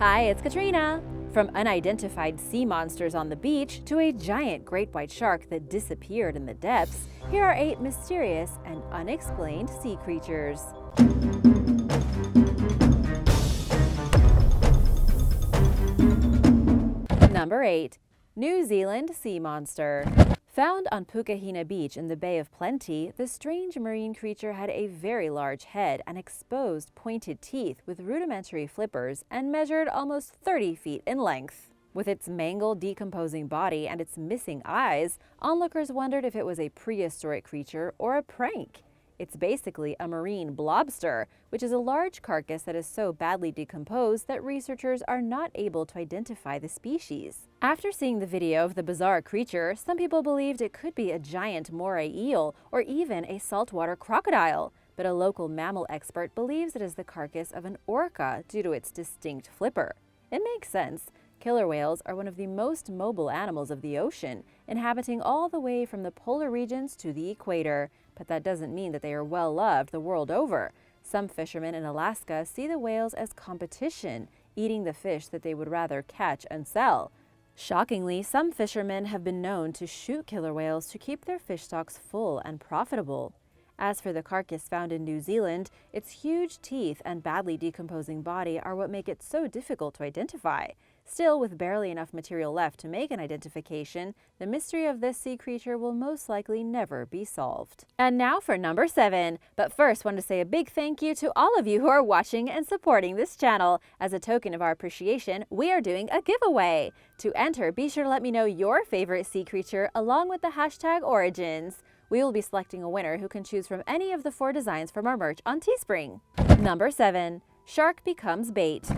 Hi, it's Katrina! From unidentified sea monsters on the beach to a giant great white shark that disappeared in the depths, here are 8 mysterious and unexplained sea creatures. Number 8. New Zealand Sea Monster. Found on Pukehina Beach in the Bay of Plenty, the strange marine creature had a very large head and exposed pointed teeth with rudimentary flippers and measured almost 30 feet in length. With its mangled, decomposing body and its missing eyes, onlookers wondered if it was a prehistoric creature or a prank. It's basically a marine blobster, which is a large carcass that is so badly decomposed that researchers are not able to identify the species. After seeing the video of the bizarre creature, some people believed it could be a giant moray eel or even a saltwater crocodile, but a local mammal expert believes it is the carcass of an orca due to its distinct flipper. It makes sense. Killer whales are one of the most mobile animals of the ocean, inhabiting all the way from the polar regions to the equator. But that doesn't mean that they are well loved the world over. Some fishermen in Alaska see the whales as competition, eating the fish that they would rather catch and sell. Shockingly, some fishermen have been known to shoot killer whales to keep their fish stocks full and profitable. As for the carcass found in New Zealand, its huge teeth and badly decomposing body are what make it so difficult to identify. Still, with barely enough material left to make an identification, the mystery of this sea creature will most likely never be solved. And now for number 7. But first, want to say a big thank you to all of you who are watching and supporting this channel. As a token of our appreciation, we are doing a giveaway. To enter, be sure to let me know your favorite sea creature along with the hashtag origins. We will be selecting a winner who can choose from any of the 4 designs from our merch on Teespring. Number 7. Shark becomes bait.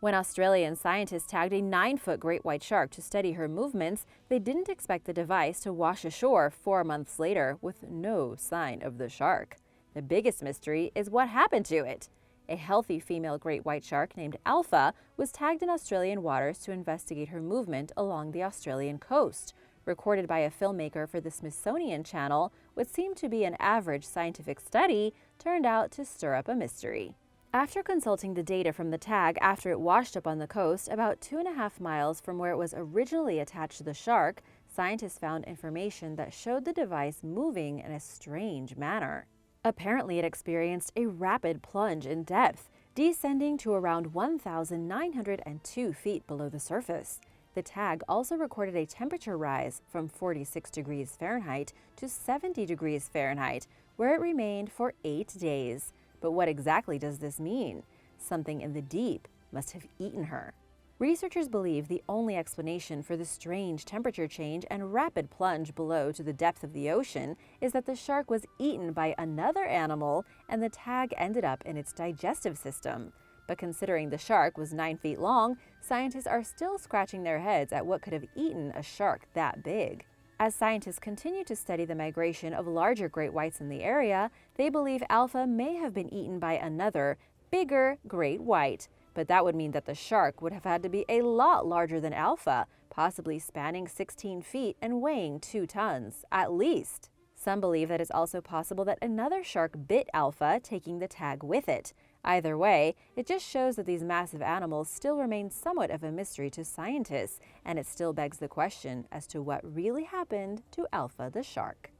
When Australian scientists tagged a 9-foot great white shark to study her movements, they didn't expect the device to wash ashore 4 months later with no sign of the shark. The biggest mystery is what happened to it. A healthy female great white shark named Alpha was tagged in Australian waters to investigate her movement along the Australian coast. Recorded by a filmmaker for the Smithsonian Channel, what seemed to be an average scientific study turned out to stir up a mystery. After consulting the data from the tag after it washed up on the coast about 2.5 miles from where it was originally attached to the shark, scientists found information that showed the device moving in a strange manner. Apparently, it experienced a rapid plunge in depth, descending to around 1,902 feet below the surface. The tag also recorded a temperature rise from 46 degrees Fahrenheit to 70 degrees Fahrenheit, where it remained for 8 days. But what exactly does this mean? Something in the deep must have eaten her. Researchers believe the only explanation for the strange temperature change and rapid plunge below to the depth of the ocean is that the shark was eaten by another animal and the tag ended up in its digestive system. But considering the shark was 9 feet long, scientists are still scratching their heads at what could have eaten a shark that big. As scientists continue to study the migration of larger great whites in the area, they believe Alpha may have been eaten by another, bigger great white. But that would mean that the shark would have had to be a lot larger than Alpha, possibly spanning 16 feet and weighing 2 tons, at least. Some believe that it's also possible that another shark bit Alpha, taking the tag with it. Either way, it just shows that these massive animals still remain somewhat of a mystery to scientists, and it still begs the question as to what really happened to Alpha the shark.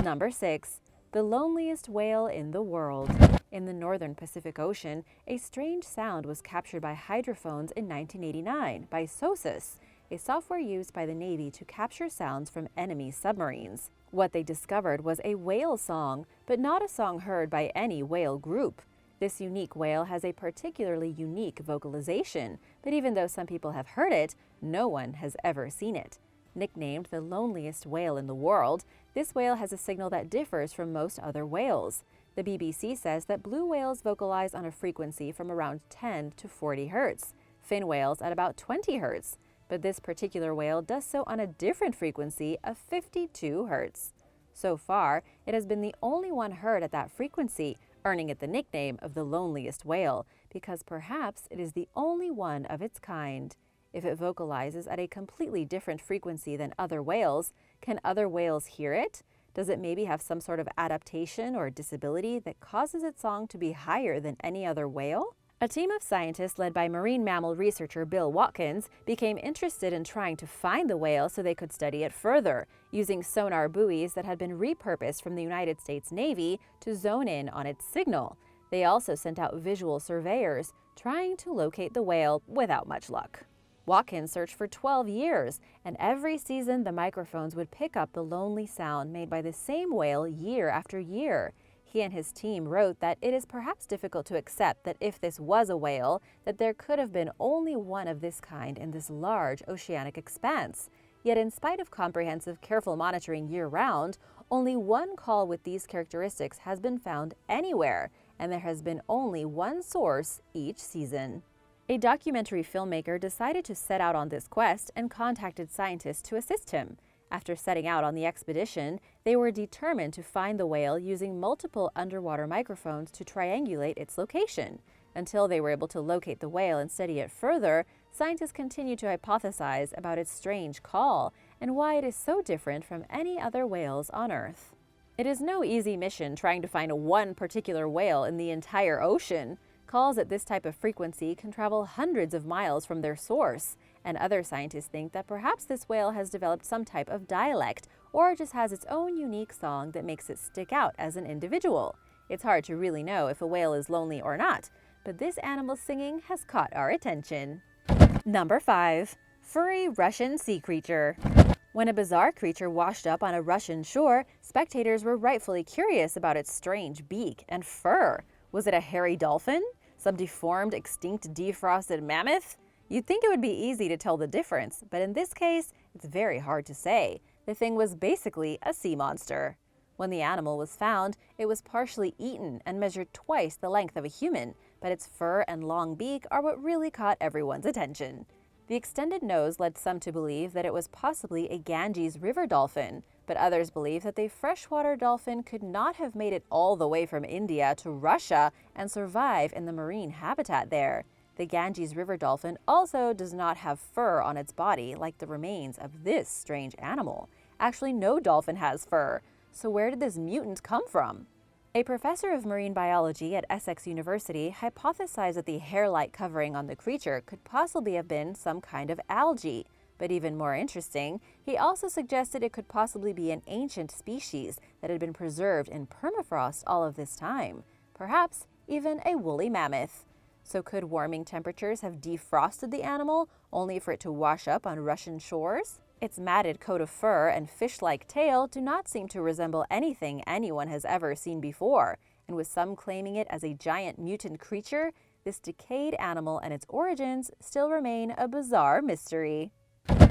Number 6. The loneliest whale in the world. In the northern Pacific Ocean, a strange sound was captured by hydrophones in 1989 by SOSUS, a software used by the Navy to capture sounds from enemy submarines. What they discovered was a whale song, but not a song heard by any whale group. This unique whale has a particularly unique vocalization, but even though some people have heard it, no one has ever seen it. Nicknamed the loneliest whale in the world, this whale has a signal that differs from most other whales. The BBC says that blue whales vocalize on a frequency from around 10 to 40 hertz, fin whales at about 20 hertz, but this particular whale does so on a different frequency of 52 hertz. So far, it has been the only one heard at that frequency, earning it the nickname of the loneliest whale, because perhaps it is the only one of its kind. If it vocalizes at a completely different frequency than other whales, can other whales hear it? Does it maybe have some sort of adaptation or disability that causes its song to be higher than any other whale? A team of scientists led by marine mammal researcher Bill Watkins became interested in trying to find the whale so they could study it further, using sonar buoys that had been repurposed from the United States Navy to zone in on its signal. They also sent out visual surveyors, trying to locate the whale without much luck. Watkins searched for 12 years, and every season the microphones would pick up the lonely sound made by the same whale year after year. He and his team wrote that it is perhaps difficult to accept that if this was a whale, that there could have been only one of this kind in this large oceanic expanse. Yet in spite of comprehensive, careful monitoring year-round, only one call with these characteristics has been found anywhere, and there has been only one source each season. A documentary filmmaker decided to set out on this quest and contacted scientists to assist him. After setting out on the expedition, they were determined to find the whale using multiple underwater microphones to triangulate its location. Until they were able to locate the whale and study it further, scientists continued to hypothesize about its strange call and why it is so different from any other whales on Earth. It is no easy mission trying to find one particular whale in the entire ocean. Calls at this type of frequency can travel hundreds of miles from their source, and other scientists think that perhaps this whale has developed some type of dialect or just has its own unique song that makes it stick out as an individual. It's hard to really know if a whale is lonely or not, but this animal's singing has caught our attention. Number 5. Furry Russian sea creature. When a bizarre creature washed up on a Russian shore, spectators were rightfully curious about its strange beak and fur. Was it a hairy dolphin? Some deformed, extinct, defrosted mammoth? You'd think it would be easy to tell the difference, but in this case, it's very hard to say. The thing was basically a sea monster. When the animal was found, it was partially eaten and measured twice the length of a human, but its fur and long beak are what really caught everyone's attention. The extended nose led some to believe that it was possibly a Ganges river dolphin, but others believe that the freshwater dolphin could not have made it all the way from India to Russia and survive in the marine habitat there. The Ganges river dolphin also does not have fur on its body like the remains of this strange animal. Actually, no dolphin has fur. So where did this mutant come from? A professor of marine biology at Essex University hypothesized that the hair-like covering on the creature could possibly have been some kind of algae. But even more interesting, he also suggested it could possibly be an ancient species that had been preserved in permafrost all of this time. Perhaps even a woolly mammoth. So could warming temperatures have defrosted the animal, only for it to wash up on Russian shores? Its matted coat of fur and fish-like tail do not seem to resemble anything anyone has ever seen before, and with some claiming it as a giant mutant creature, this decayed animal and its origins still remain a bizarre mystery.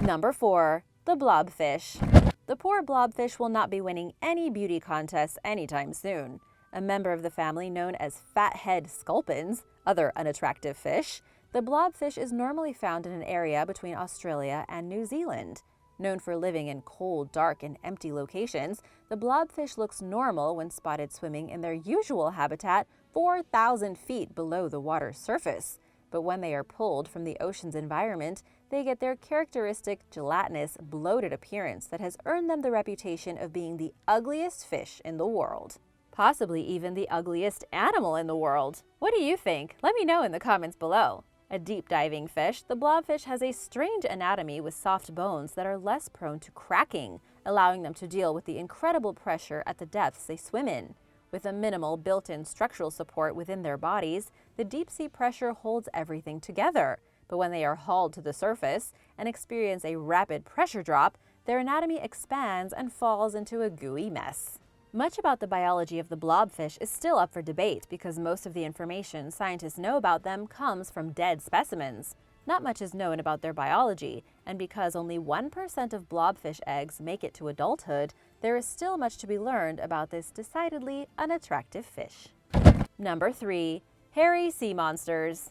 Number 4. The Blobfish. The poor blobfish will not be winning any beauty contests anytime soon. A member of the family known as fathead sculpins, other unattractive fish, the blobfish is normally found in an area between Australia and New Zealand. Known for living in cold, dark, and empty locations, the blobfish looks normal when spotted swimming in their usual habitat 4,000 feet below the water's surface. But when they are pulled from the ocean's environment, they get their characteristic gelatinous, bloated appearance that has earned them the reputation of being the ugliest fish in the world. Possibly even the ugliest animal in the world. What do you think? Let me know in the comments below. A deep-diving fish, the blobfish has a strange anatomy with soft bones that are less prone to cracking, allowing them to deal with the incredible pressure at the depths they swim in. With a minimal built-in structural support within their bodies, the deep-sea pressure holds everything together. But when they are hauled to the surface and experience a rapid pressure drop, their anatomy expands and falls into a gooey mess. Much about the biology of the blobfish is still up for debate because most of the information scientists know about them comes from dead specimens. Not much is known about their biology, and because only 1% of blobfish eggs make it to adulthood, there is still much to be learned about this decidedly unattractive fish. Number 3. Hairy sea monsters.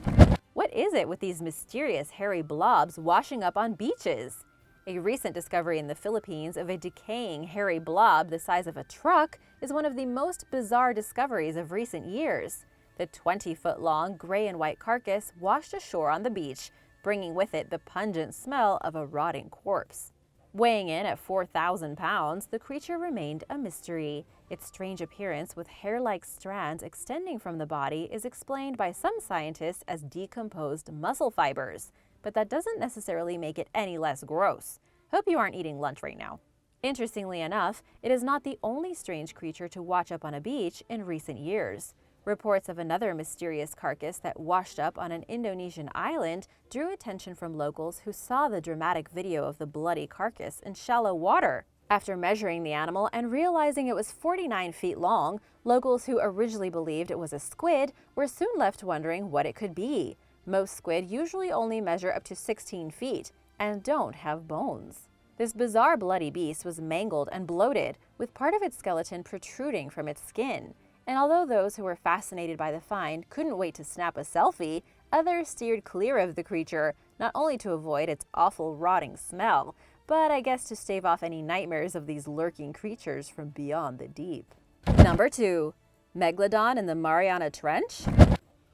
What is it with these mysterious hairy blobs washing up on beaches? A recent discovery in the Philippines of a decaying hairy blob the size of a truck is one of the most bizarre discoveries of recent years. The 20-foot-long gray and white carcass washed ashore on the beach, bringing with it the pungent smell of a rotting corpse. Weighing in at 4,000 pounds, the creature remained a mystery. Its strange appearance with hair-like strands extending from the body is explained by some scientists as decomposed muscle fibers, but that doesn't necessarily make it any less gross. Hope you aren't eating lunch right now. Interestingly enough, it is not the only strange creature to wash up on a beach in recent years. Reports of another mysterious carcass that washed up on an Indonesian island drew attention from locals who saw the dramatic video of the bloody carcass in shallow water. After measuring the animal and realizing it was 49 feet long, locals who originally believed it was a squid were soon left wondering what it could be. Most squid usually only measure up to 16 feet and don't have bones. This bizarre bloody beast was mangled and bloated, with part of its skeleton protruding from its skin. And although those who were fascinated by the find couldn't wait to snap a selfie, others steered clear of the creature, not only to avoid its awful rotting smell, but I guess to stave off any nightmares of these lurking creatures from beyond the deep. Number 2. Megalodon in the Mariana Trench?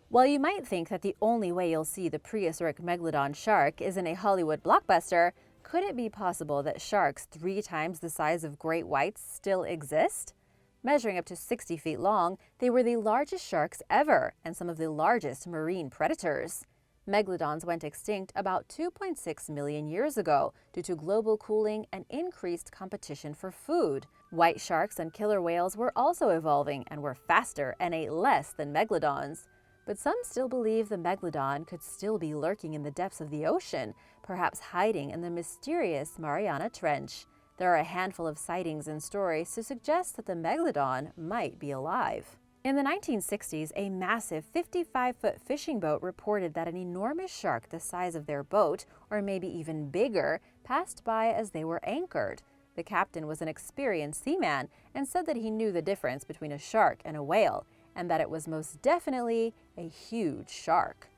While you might think that the only way you'll see the prehistoric Megalodon shark is in a Hollywood blockbuster, could it be possible that sharks 3 times the size of great whites still exist? Measuring up to 60 feet long, they were the largest sharks ever and some of the largest marine predators. Megalodons went extinct about 2.6 million years ago due to global cooling and increased competition for food. White sharks and killer whales were also evolving and were faster and ate less than megalodons. But some still believe the megalodon could still be lurking in the depths of the ocean, perhaps hiding in the mysterious Mariana Trench. There are a handful of sightings and stories to suggest that the megalodon might be alive. In the 1960s, a massive 55-foot fishing boat reported that an enormous shark the size of their boat, or maybe even bigger, passed by as they were anchored. The captain was an experienced seaman and said that he knew the difference between a shark and a whale, and that it was most definitely a huge shark.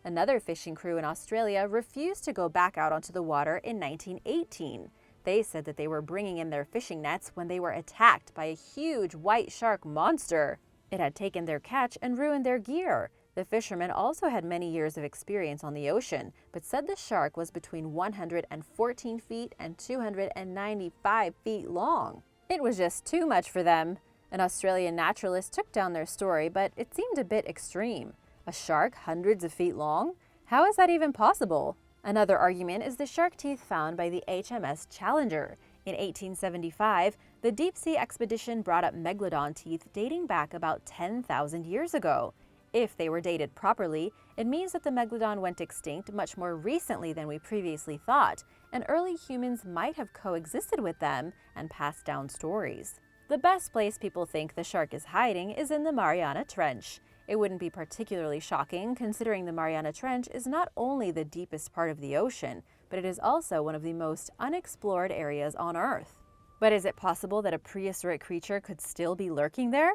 Another fishing crew in Australia refused to go back out onto the water in 1918. They said that they were bringing in their fishing nets when they were attacked by a huge white shark monster. It had taken their catch and ruined their gear. The fishermen also had many years of experience on the ocean, but said the shark was between 114 feet and 295 feet long. It was just too much for them. An Australian naturalist took down their story, but it seemed a bit extreme. A shark hundreds of feet long? How is that even possible? Another argument is the shark teeth found by the HMS Challenger. In 1875, the deep-sea expedition brought up megalodon teeth dating back about 10,000 years ago. If they were dated properly, it means that the megalodon went extinct much more recently than we previously thought, and early humans might have coexisted with them and passed down stories. The best place people think the shark is hiding is in the Mariana Trench. It wouldn't be particularly shocking, considering the Mariana Trench is not only the deepest part of the ocean, but it is also one of the most unexplored areas on Earth. But is it possible that a prehistoric creature could still be lurking there?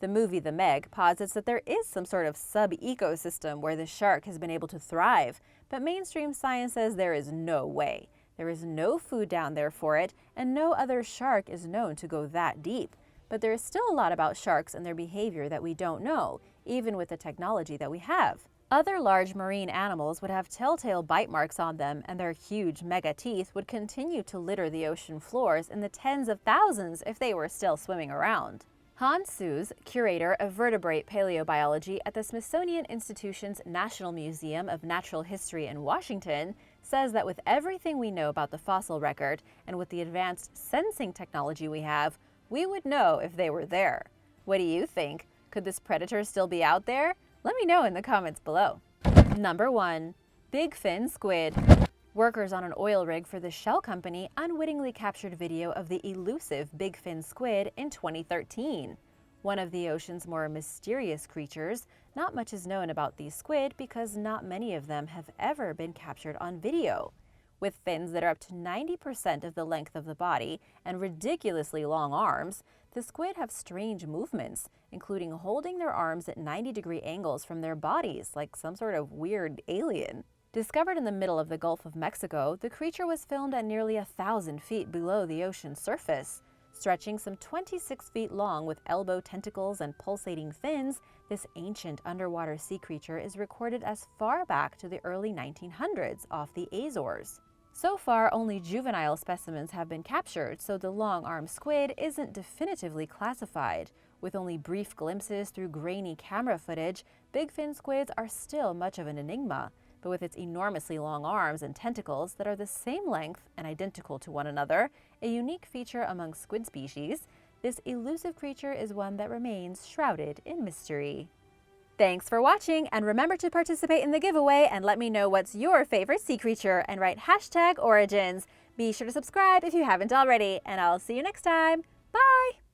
The movie The Meg posits that there is some sort of sub-ecosystem where the shark has been able to thrive, but mainstream science says there is no way. There is no food down there for it, and no other shark is known to go that deep. But there is still a lot about sharks and their behavior that we don't know, even with the technology that we have. Other large marine animals would have telltale bite marks on them, and their huge mega teeth would continue to litter the ocean floors in the tens of thousands if they were still swimming around. Hans Sues, curator of vertebrate paleobiology at the Smithsonian Institution's National Museum of Natural History in Washington, says that with everything we know about the fossil record and with the advanced sensing technology we have, we would know if they were there. What do you think? Could this predator still be out there? Let me know in the comments below. Number 1. Big Fin Squid. Workers on an oil rig for the Shell company unwittingly captured video of the elusive big fin squid in 2013. One of the ocean's more mysterious creatures, not much is known about these squid because not many of them have ever been captured on video. With fins that are up to 90% of the length of the body and ridiculously long arms, the squid have strange movements, including holding their arms at 90-degree angles from their bodies like some sort of weird alien. Discovered in the middle of the Gulf of Mexico, the creature was filmed at nearly 1,000 feet below the ocean's surface. Stretching some 26 feet long with elbow tentacles and pulsating fins, this ancient underwater sea creature is recorded as far back to the early 1900s off the Azores. So far, only juvenile specimens have been captured, so the long-armed squid isn't definitively classified. With only brief glimpses through grainy camera footage, big fin squids are still much of an enigma. But with its enormously long arms and tentacles that are the same length and identical to one another, a unique feature among squid species, this elusive creature is one that remains shrouded in mystery. Thanks for watching, and remember to participate in the giveaway and let me know what's your favorite sea creature and write #origins. Be sure to subscribe if you haven't already, and I'll see you next time. Bye!